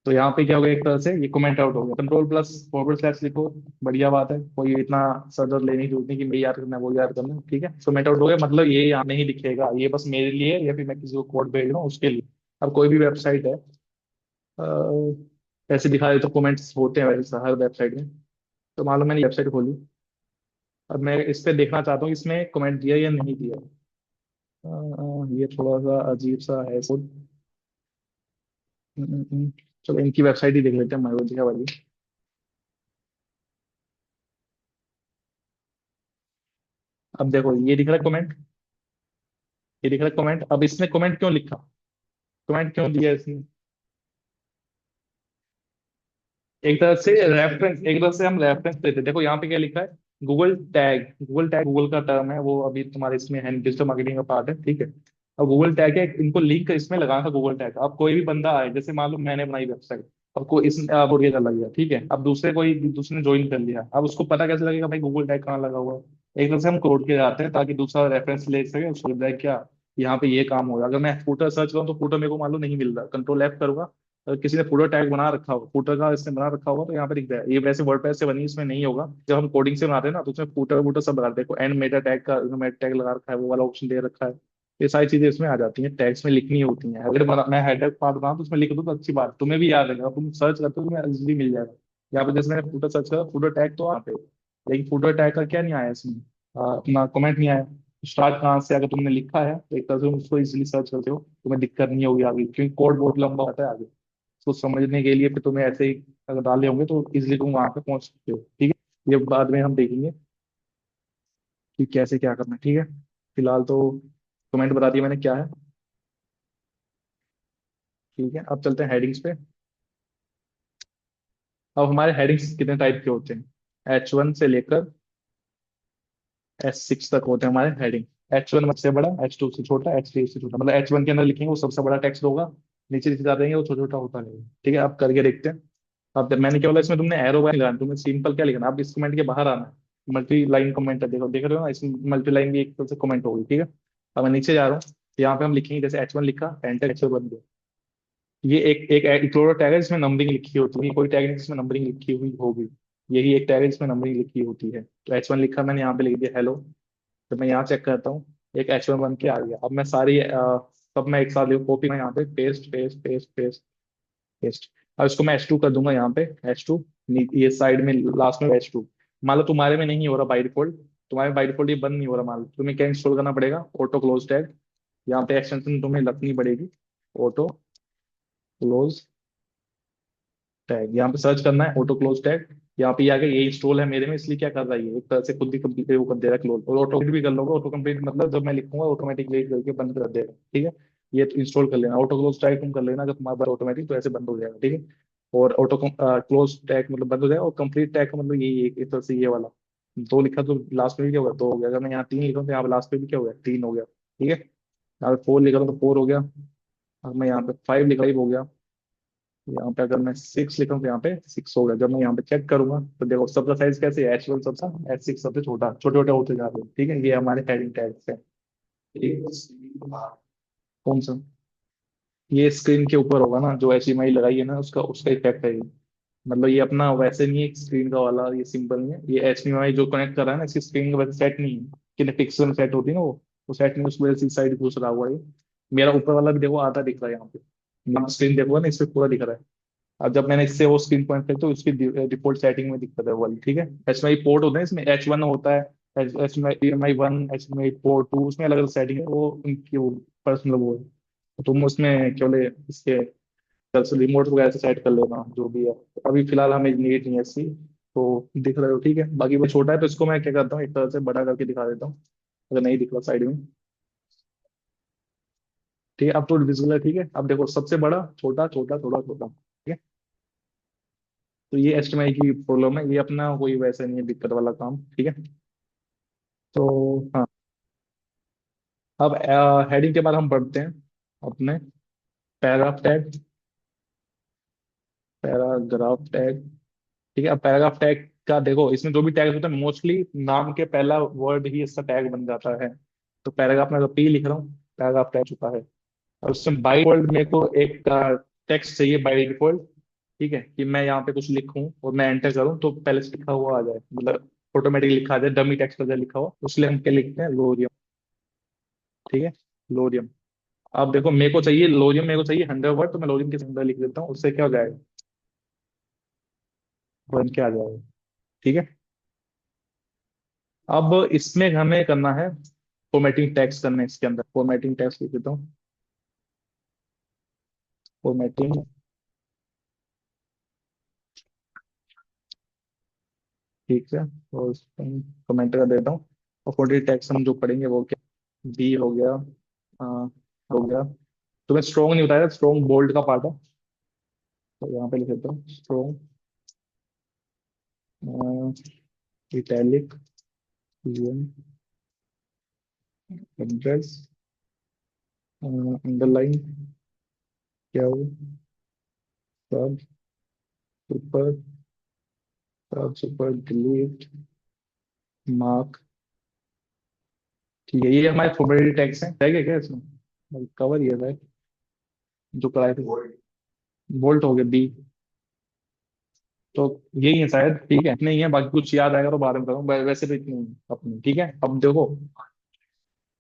तो यहाँ पे क्या हो गया, एक तरह से ये कमेंट आउट हो गया। कंट्रोल प्लस फॉरवर्ड स्लैश लिखो, बढ़िया बात है, कोई इतना सर दर्द लेने की जरूरत नहीं कि मैं याद करना है वो याद करना है। ठीक है, कमेंट आउट हो गया, मतलब ये यहाँ नहीं दिखेगा, ये बस मेरे लिए या फिर मैं किसी को कोड भेज रहा हूँ उसके लिए। अब कोई भी वेबसाइट है ऐसे दिखा दे तो कमेंट्स होते हैं वैसे हर वेबसाइट में। तो मान लो मैंने वेबसाइट खोली, अब मैं इस पे देखना चाहता हूँ इसमें कमेंट दिया या नहीं दिया। ये थोड़ा सा अजीब सा है कोड। चलो इनकी वेबसाइट ही देख लेते हैं, माइरोजिका वाली। अब देखो ये दिख रहा है कमेंट, ये दिख रहा है कमेंट। अब इसने कमेंट क्यों लिखा, कमेंट क्यों दिया इसने? एक तरह से रेफरेंस, एक तरह से हम रेफरेंस देते हैं। देखो यहाँ पे क्या लिखा है, Google tag. Google tag Google का टर्म है, वो अभी तुम्हारे इसमें है, डिजिटल मार्केटिंग का पार्ट है। ठीक है, अब गूगल टैग है, इनको लिंक इसमें लगाना था गूगल टैग। अब कोई भी बंदा आए, जैसे मान लो मैंने बनाई वेबसाइट, अब कोई इस अब ये लग गया, ठीक है, अब दूसरे ने ज्वाइन कर लिया, अब उसको पता कैसे लगेगा भाई गूगल टैग कहाँ लगा हुआ है? एक तरह से हम कोड के जाते हैं ताकि दूसरा रेफरेंस ले सके, उसको लग जाए क्या यहाँ पे ये काम हो रहा है। अगर मैं फूटर सर्च करूँ तो फूटर मेरे को मान लो नहीं मिल रहा, कंट्रोल एफ करूंगा, अगर किसी ने फूटर टैग बना रखा हो, फूटर का इसने बना रखा होगा तो यहाँ पे दिख जाएगा। ये वैसे वर्डप्रेस से बनी, इसमें नहीं होगा। जब हम कोडिंग से बनाते हैं ना तो उसमें फूटर वूटर सब लगा, देखो एंड मेटा टैग का मेटा टैग लगा रखा है, वो वाला ऑप्शन दे रखा है। ये सारी चीजें इसमें आ जाती हैं, टैग्स में लिखनी होती हैं। अगर मैं हेडर पार्ट बनाऊँ तो उसमें लिख दूँ तो अच्छी बात, तुम्हें भी याद रहेगा, तुम सर्च करते हो तुम्हें इजीली मिल जाएगा। यहाँ पे जैसे मैंने फूटर सर्च करा, फूटर टैग तो यहाँ पे, लेकिन फूटर टैग का क्या नहीं आया इसमें, अपना कमेंट नहीं आया। स्टार्ट कहाँ से, अगर तुमने लिखा है तो एक तरह से तुम उसको इजीली सर्च करते हो, तुम्हें दिक्कत नहीं होगी आगे, क्योंकि कोड बहुत लंबा होता है आगे। उसको समझने के लिए फिर तुम्हें ऐसे ही अगर डाले होंगे तो इजीली तुम वहां पे पहुंच सकते हो। ठीक है, ये बाद में हम देखेंगे कि कैसे क्या करना है। ठीक है, फिलहाल तो कमेंट बता दिया मैंने क्या है। ठीक है, अब चलते हैं हेडिंग्स पे। अब हमारे हेडिंग्स कितने टाइप के होते हैं, H1 से लेकर H6 तक होते हैं हमारे हेडिंग। H1 सबसे बड़ा, H2 से छोटा, H3 से छोटा, मतलब H1 के अंदर लिखेंगे वो सबसे बड़ा टेक्स्ट होगा, नीचे नीचे जाते रहेंगे वो छोटा छोटा होता रहेगा। ठीक है, अब करके देखते हैं। अब मैंने क्या बोला, इसमें तुमने एरो बार लगाना, तुम्हें सिंपल क्या लिखना, अब इस कमेंट के बाहर आना है, मल्टी लाइन कमेंट है, देखो देख रहे हो ना, इसमें मल्टी लाइन भी एक तरह से कमेंट होगी। ठीक है, अब मैं नीचे जा रहा हूँ, यहाँ पे हम लिखेंगे जैसे H1 लिखा, एंटर, H1 बन गया। ये एक इक्लोडो टैग है जिसमें नंबरिंग लिखी होती है, कोई टैग नहीं जिसमें नंबरिंग लिखी हुई होगी, यही एक टैग है जिसमें नंबरिंग लिखी होती है। तो H1 लिखा मैंने, यहाँ पे लिख दिया हेलो। तो मैं यहाँ चेक करता हूँ, एक H1 बन के आ गया। अब मैं सारी सब मैं एक साथ कॉपी में यहाँ पे paste paste paste paste paste. अब इसको मैं H2 कर दूंगा, यहाँ पे H2, ये साइड में लास्ट में H2। मान लो तुम्हारे में नहीं हो रहा बाई डिफॉल्ट, तुम्हारे बाई डिफॉल्ट ये बंद नहीं हो रहा, मान लो तुम्हें क्या इंस्टॉल करना पड़ेगा, ऑटो क्लोज टैग। यहाँ पे एक्सटेंशन तुम्हें रखनी पड़ेगी, ऑटो क्लोज टैग यहाँ पे सर्च करना है, ऑटो क्लोज टैग। यहाँ पे ये आ गया, ये इंस्टॉल है मेरे में, इसलिए क्या कर रहा है ये, एक तरह से खुद ही कंप्लीट वो कर दे रहा है क्लोज। और ऑटो कंप्लीट भी कर लोगे, ऑटो कंप्लीट मतलब जब मैं लिखूंगा ऑटोमेटिक वेट करके बंद कर देगा, ठीक है। ये तो इंस्टॉल कर लेना, ऑटो क्लोज टैग तुम कर लेना जब तुम्हारे पास ऑटोमेटिक, तो ऐसे बंद हो जाएगा, ठीक है। और ऑटो क्लोज टैग मतलब बंद हो जाएगा, और कंप्लीट टैग का मतलब यही है, एक तरह से ये वाला। दो लिखा तो लास्ट में भी क्या होगा, दो हो गया। अगर मैं यहाँ तीन लिखा हूँ तो यहाँ पे लास्ट में भी क्या हो गया, तीन हो गया, ठीक है। यहाँ पे फोर लिखा हूँ तो फोर हो गया। अब मैं यहाँ पे फाइव लिखा, फाइव हो गया। यहाँ पे अगर मैं सिक्स लिखूं तो यहाँ पे सिक्स हो गया। जब मैं यहाँ पे चेक करूंगा तो देखो सबका साइज कैसे है, H1 सबसे, H6 सबसे छोटा, छोटे छोटे होते जा रहे हैं, ठीक है। ये हमारे हेडिंग टैग्स है, ठीक है। कौन सा, ये स्क्रीन के ऊपर होगा ना, जो HDMI लगाई है ना, उसका उसका इफेक्ट है ये। मतलब ये अपना वैसे नहीं है स्क्रीन का वाला, ये सिंपल नहीं है। ये HDMI जो कनेक्ट कर रहा है ना, इसकी स्क्रीन का वैसे सेट नहीं है कि पिक्सल में सेट होती है ना वो सेट नहीं, उस वजह से इस साइड घुस रहा हुआ है ये। मेरा ऊपर वाला भी देखो आधा दिख रहा है यहाँ पे, स्क्रीन देखोगे ना, इससे पूरा दिख रहा है। अब जब मैंने इससे वो स्क्रीन पॉइंट किया तो उसकी डिफॉल्ट सेटिंग में दिक्कत है वो वाली, ठीक है। HDMI पोर्ट होते हैं इसमें, H1 होता है, HDMI 1, HDMI 4 2, उसमें अलग अलग सेटिंग है, वो उनकी वो पर्सनल वो है। तो तुम उसमें क्या बोले इसके रिमोट वगैरह से सेट कर लेना जो भी है। अभी फिलहाल हमें नीड नहीं है इसकी, तो दिख रहे हो, ठीक है। बाकी वो छोटा है तो इसको मैं क्या करता हूँ, एक तरह से बड़ा करके दिखा देता हूँ, अगर नहीं दिख रहा साइड में, ठीक है। अब तो विजिबल है, ठीक है। अब देखो सबसे बड़ा, छोटा, छोटा, छोटा, छोटा, ठीक है। तो ये HDMI की प्रॉब्लम है, ये अपना कोई वैसे नहीं है दिक्कत वाला काम, ठीक है। तो हाँ, अब हेडिंग के बाद हम बढ़ते हैं अपने पैराग्राफ टैग, पैराग्राफ टैग, ठीक है। अब पैराग्राफ टैग का देखो, इसमें जो भी टैग होता है मोस्टली नाम के पहला वर्ड ही इसका टैग बन जाता है। तो पैराग्राफ में तो पी लिख रहा हूँ, पैराग्राफ टैग चुका है। और उसमें बाई डिफॉल्ट मेरे को एक टेक्स्ट चाहिए बाई डिफॉल्ट, ठीक है। कि मैं यहाँ पे कुछ लिखूं और मैं एंटर करूँ तो पहले से लिखा हुआ आ जाए, मतलब ऑटोमेटिकली लिखा आ जाए, डमी टेक्स्ट पर लिखा हुआ, उसलिए हम क्या लिखते हैं, लोरियम, ठीक है। लोरियम। अब देखो मेरे को चाहिए लोरियम, मेरे को चाहिए 100 वर्ड, तो मैं लोरियम के अंदर लिख देता हूँ, उससे क्या हो जाएगा, बन के आ जाएगा, ठीक है। अब इसमें हमें करना है फॉर्मेटिंग टैग्स, करना है इसके अंदर फॉर्मेटिंग टैग्स लिख देता हूँ, फॉर्मेटिंग, ठीक है। और कमेंट कर देता हूँ। और फॉर्मेटिंग टैग्स हम जो पढ़ेंगे वो क्या, बी हो गया, आ, हो गया। तुम्हें स्ट्रॉन्ग नहीं बताया, स्ट्रॉन्ग बोल्ड का पार्ट है, तो यहाँ पे लिख देता हूँ स्ट्रॉन्ग, इटैलिक, एड्रेस, अंडरलाइन, क्या हो, सब सुपर, सब सुपर डिलीट, मार्क, ठीक है। ये हमारे फॉर्मेटिंग टैग्स हैं, टैग है क्या इसमें, कवर ये है जो कराए थे, बोल्ट हो गया बी। तो यही है शायद, ठीक है, नहीं है, बाकी कुछ याद आएगा तो बाद में करूँ, वैसे तो इतनी है अपनी, ठीक है। अब देखो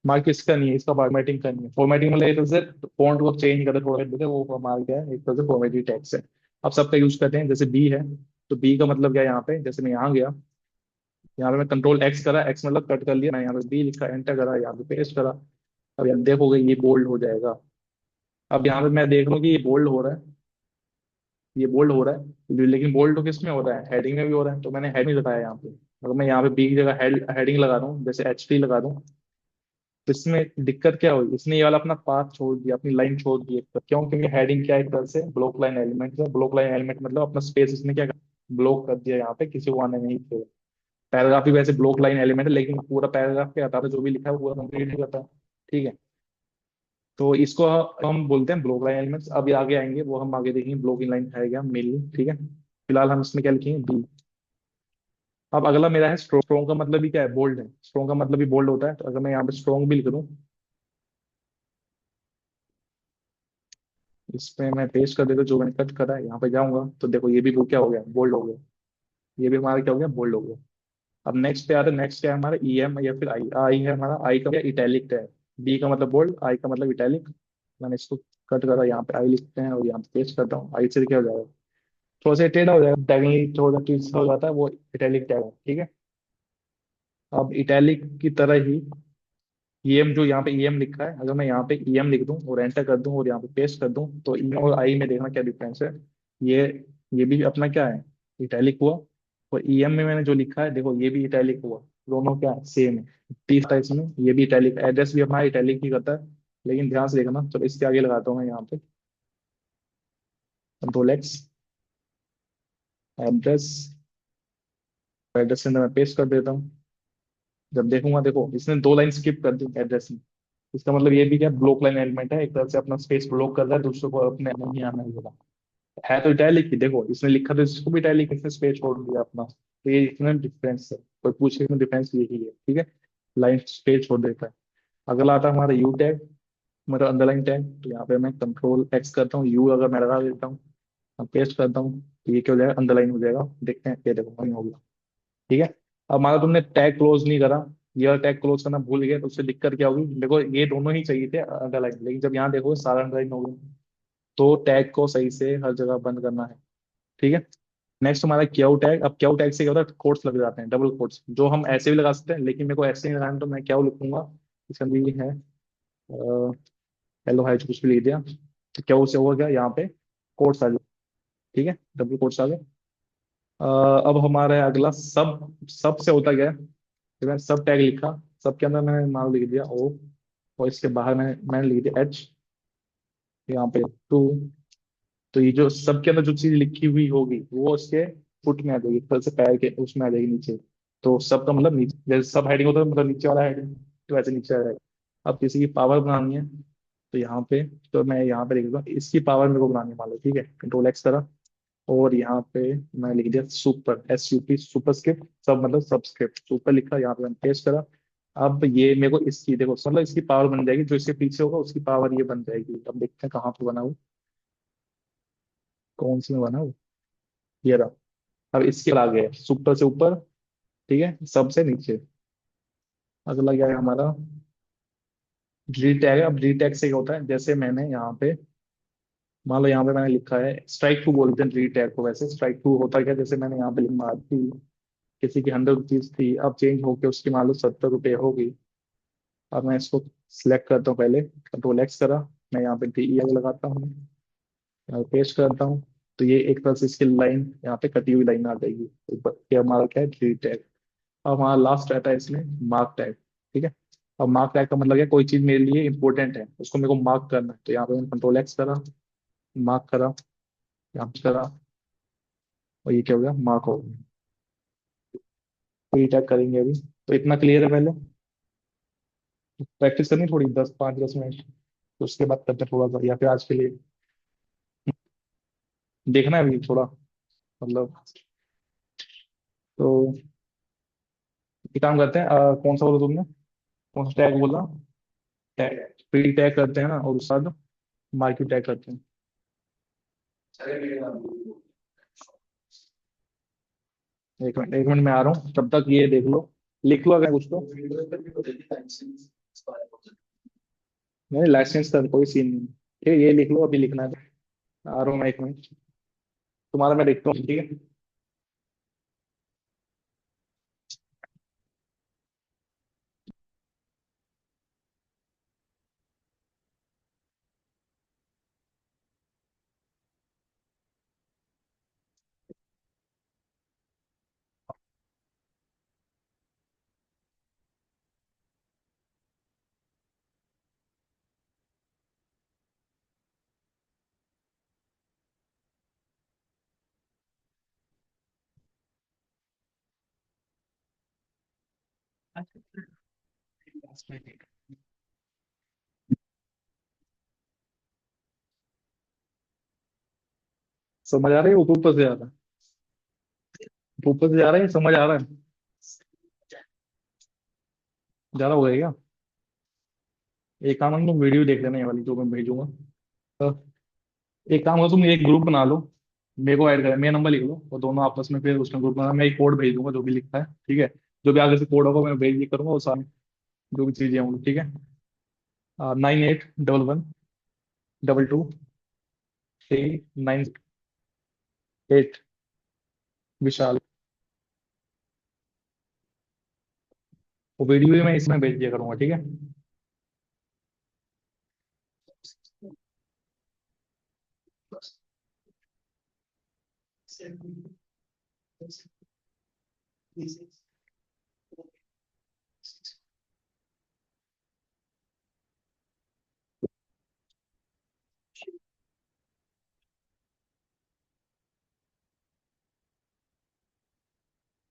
मार्क इसका नहीं है, इसका फॉर्मेटिंग का नहीं है। फॉर्मेटिंग मतलब एक तरह से फॉन्ट को चेंज करके थोड़ा देते हैं, वो हमारा क्या है, एक तरह से फॉर्मेटिंग टैक्स है। अब सबका यूज करते हैं, जैसे बी है, तो बी का मतलब क्या है, यहाँ पे जैसे मैं यहाँ गया, यहाँ पे मैं कंट्रोल एक्स करा, एक्स मतलब कट कर लिया, मैं यहाँ पे बी लिखा, एंटर करा, यहाँ पे पेस्ट करा। अब यहाँ देखोगे ये बोल्ड हो जाएगा। अब यहाँ पे मैं देख लूँ कि ये बोल्ड हो रहा है, ये बोल्ड हो रहा है, लेकिन बोल्ड तो किस में हो रहा है, हेडिंग में भी हो रहा है, तो मैंने हेड में लगाया यहाँ पे। अगर मैं यहाँ पे बी की जगह हेडिंग लगा दूँ, जैसे HP लगा दूँ, तो इसमें दिक्कत क्या हुई, इसने ये वाला अपना पाथ छोड़ दिया, अपनी लाइन छोड़ दी एक तरफ। क्यों, क्योंकि हेडिंग क्या है, एक तरह से ब्लॉक लाइन एलिमेंट है, ब्लॉक लाइन एलिमेंट मतलब अपना स्पेस इसने क्या ब्लॉक कर दिया, यहाँ पे किसी को आने नहीं थे। पैराग्राफ भी वैसे ब्लॉक लाइन एलिमेंट है, लेकिन पूरा पैराग्राफ क्या आता है, जो भी लिखा है वो पूरा कंप्लीट नहीं करता, ठीक है। तो इसको हम बोलते हैं ब्लॉक लाइन एलिमेंट्स। अब ये आगे आएंगे, वो हम आगे देखेंगे ब्लॉकिंग लाइन है क्या मेनली, ठीक है। फिलहाल हम इसमें क्या लिखेंगे, बी। अब अगला मेरा है स्ट्रोंग, स्ट्रोंग का मतलब भी क्या है, बोल्ड है, स्ट्रोंग का मतलब भी बोल्ड होता है। तो अगर मैं यहाँ पे स्ट्रोंग भी लिख दूँ, इस पे मैं पेस्ट कर देता हूँ, जो मैंने कट करा है, यहाँ पे जाऊंगा तो देखो ये भी वो क्या हो गया, बोल्ड हो गया। ये भी हमारा क्या हो गया, बोल्ड हो गया। अब नेक्स्ट पे आता है, नेक्स्ट क्या है हमारा, EM या फिर आई, आई है हमारा, आई का क्या, इटैलिक है। बी का मतलब बोल्ड, आई का मतलब इटैलिक। मैंने इसको कट करा, यहाँ पे आई लिखते हैं और यहाँ पे पेस्ट करता हूँ, आई से क्या हो जाएगा, थोड़ा सा टेढ़ा हो जाएगा, डायगनली थोड़ा ट्विस्ट हो जाता है, वो इटैलिक टैग है, ठीक है। अब इटैलिक की तरह ही EM, जो यहाँ पे EM लिखा है, अगर मैं यहाँ पे EM लिख दूं और एंटर कर दूं और यहाँ पे पेस्ट कर दूं, तो EM और आई में देखना क्या डिफरेंस है। ये ये भी अपना क्या है, इटैलिक हुआ। और ईएम में मैंने जो लिखा है देखो, ये भी इटैलिक हुआ। दोनों क्या है, सेम है। तीसरा इसमें ये भी इटैलिक, एड्रेस भी अपना इटैलिक ही करता है। लेकिन ध्यान से देखना, चलो इसके आगे लगाता हूँ मैं यहाँ पे कंट्रोल एक्स, एड्रेस। एड्रेस के अंदर मैं पेस्ट कर देता हूँ। जब देखूंगा, देखो इसने दो लाइन स्किप कर दी एड्रेस में। इसका मतलब ये भी क्या, ब्लॉक लाइन एलिमेंट है, एक तरह से अपना स्पेस ब्लॉक कर रहा है, दूसरों को अपने नहीं आना ही होगा। है तो इटैलिक ही, देखो इसने लिखा तो इसको भी इटैलिक, इसने स्पेस छोड़ दिया अपना, तो ये इतना डिफरेंस है। कोई पूछे में डिफरेंस यही है, ठीक है। लाइन स्पेस छोड़ देता है। अगला आता है हमारा यू टैग, मेरा अंडरलाइन टैग। तो यहाँ पे मैं कंट्रोल एक्स करता हूँ, यू अगर मैं लगा देता हूँ, पेस्ट करता हूँ, तो ये क्या हो जाएगा, अंडरलाइन हो जाएगा। देखते हैं, ये देखो वही हो गया, ठीक है। अब मानो तुमने टैग क्लोज नहीं करा, ये टैग क्लोज करना भूल गए, तो उससे दिक्कत क्या होगी, देखो ये दोनों ही चाहिए थे अंडरलाइन, लेकिन जब यहाँ देखो सारा अंडरलाइन हो गया। तो टैग को सही से हर जगह बंद करना है, ठीक है। नेक्स्ट हमारा क्यू टैग। अब क्यू टैग से क्या होता है, कोट्स लग जाते हैं, डबल कोट्स, जो हम ऐसे भी लगा सकते हैं, लेकिन मेरे को ऐसे नहीं लगाना, तो मैं क्या लिखूंगा, इसका भी है हेलो हाई, कुछ भी लिख दिया, तो क्या से हो गया यहाँ पे कोट्स आ गए, ठीक है, डबल कोट्स आ गए। अब हमारा है अगला सब। सब से होता क्या है, तो मैंने सब टैग लिखा, सब के अंदर मैंने मान लिख दिया ओ, और इसके बाहर मैंने लिख दिया एच, यहाँ पे टू। तो ये जो सब के अंदर जो चीज लिखी हुई होगी वो उसके फुट में आ जाएगी, ऊपर से पैर के उसमें आ जाएगी नीचे। तो सब का मतलब नीचे, जैसे सब हेडिंग होता है मतलब नीचे वाला हेडिंग, तो वैसे नीचे आ जाएगा। अब किसी की पावर बनानी है, तो यहाँ पे, तो मैं यहाँ पे लिख दूंगा इसकी पावर मेरे को बनानी है, मान लो, ठीक है, कंट्रोल एक्स करा। और यहाँ पे मैं लिख दिया सुपर, SUP, सुपरस्क्रिप्ट, सब मतलब सबस्क्रिप्ट, सुपर लिखा, यहाँ पे मैंने पेस्ट करा। अब ये मेरे को इसकी देखो, मतलब इसकी पावर बन जाएगी, जो इसके पीछे होगा उसकी पावर ये बन जाएगी। अब देखते हैं कहाँ पे बना वो, कौन सी में बना वो, ये रहा। अब इसके आगे सुपर से ऊपर, ठीक है, सबसे नीचे। अगला क्या है हमारा, डी टैग है। अब डी टैग से क्या होता है, जैसे मैंने यहाँ पे, मान लो यहाँ पे मैंने लिखा है स्ट्राइक टू, बोलते हैं डी टैग को। वैसे स्ट्राइक टू होता क्या, जैसे मैंने यहाँ पे लिख मार थी, किसी की 100 रुपीज थी, अब चेंज होके उसकी मान लो 70 रुपये होगी। अब मैं इसको सिलेक्ट करता हूँ, पहले कंट्रोल एक्स करा, मैं यहाँ पे DEL लगाता हूँ, पेस्ट करता हूँ। तो ये एक तरह से इसकी लाइन यहाँ पे कटी हुई लाइन आ जाएगी ऊपर, ये हमारा क्या है, डी टैग। अब हमारा लास्ट रहता है इसमें मार्क टैग, ठीक है। अब मार्क टैग का मतलब है कोई चीज मेरे लिए इंपॉर्टेंट है, उसको मेरे को मार्क करना है, तो यहाँ पे मैंने कंट्रोल एक्स करा, मार्क करा, यहाँ पे करा, और ये क्या हो गया, मार्क हो गया। तो ये टैग करेंगे अभी, तो इतना क्लियर है पहले। प्रैक्टिस करनी थोड़ी, 5-10 मिनट, तो उसके बाद करते हैं थोड़ा सा, या फिर आज के लिए देखना है अभी थोड़ा, मतलब। तो एक काम करते हैं, कौन सा बोला तुमने, कौन सा टैग बोला, टैग, प्री टैग करते हैं ना, और उसके बाद मार्केट टैग करते हैं। एक मिनट में आ रहा हूँ, तब तक ये देख लो, लिख लो अगर कुछ तो। नहीं, लाइसेंस का कोई सीन नहीं, ठीक है, ये लिख लो, अभी लिखना है तो। आ रहा हूँ मैं, 1 मिनट, तुम्हारा मैं देखता हूँ, ठीक है। समझ आ रही है, ऊपर से आ रहा है, ऊपर से जा रहा है, समझ आ रहा है, ज्यादा हो गया क्या। एक काम है, तुम वीडियो देख लेना, ये वाली जो मैं भेजूंगा। तो एक काम करो, तुम एक ग्रुप बना लो, मेरे को ऐड कर, मेरा नंबर लिख लो, और दोनों आपस में फिर उसमें ग्रुप बना, मैं एक कोड भेज दूंगा जो भी लिखा है, ठीक है। जो भी आगे से कोड होगा मैं भेज दिया करूंगा, और सारे जो भी चीजें होंगी, ठीक है। 98112238। विशाल। वो वीडियो भी मैं इसमें भेज दिया करूंगा, ठीक है।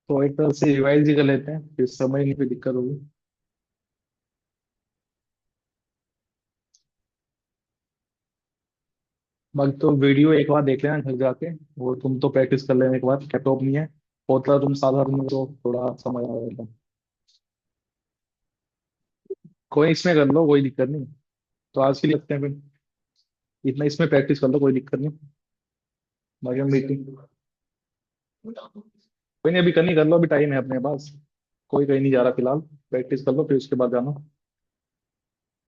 तो एक तरह से रिवाइज ही कर लेते हैं, फिर समझ नहीं कोई दिक्कत होगी। बाकी तो वीडियो एक बार देख लेना घर जाके, वो तुम तो प्रैक्टिस कर लेना एक बार, लैपटॉप नहीं है, होता तुम साधारण में तो थोड़ा समझ आ जाएगा। कोई इसमें कर लो, कोई दिक्कत नहीं। तो आज के लिए रखते हैं फिर, इतना इसमें प्रैक्टिस कर लो, कोई दिक्कत नहीं। बाकी हम मीटिंग, कोई नहीं अभी करनी कर लो, अभी टाइम है अपने पास। कोई कहीं नहीं जा रहा फिलहाल, प्रैक्टिस कर लो फिर उसके बाद जाना।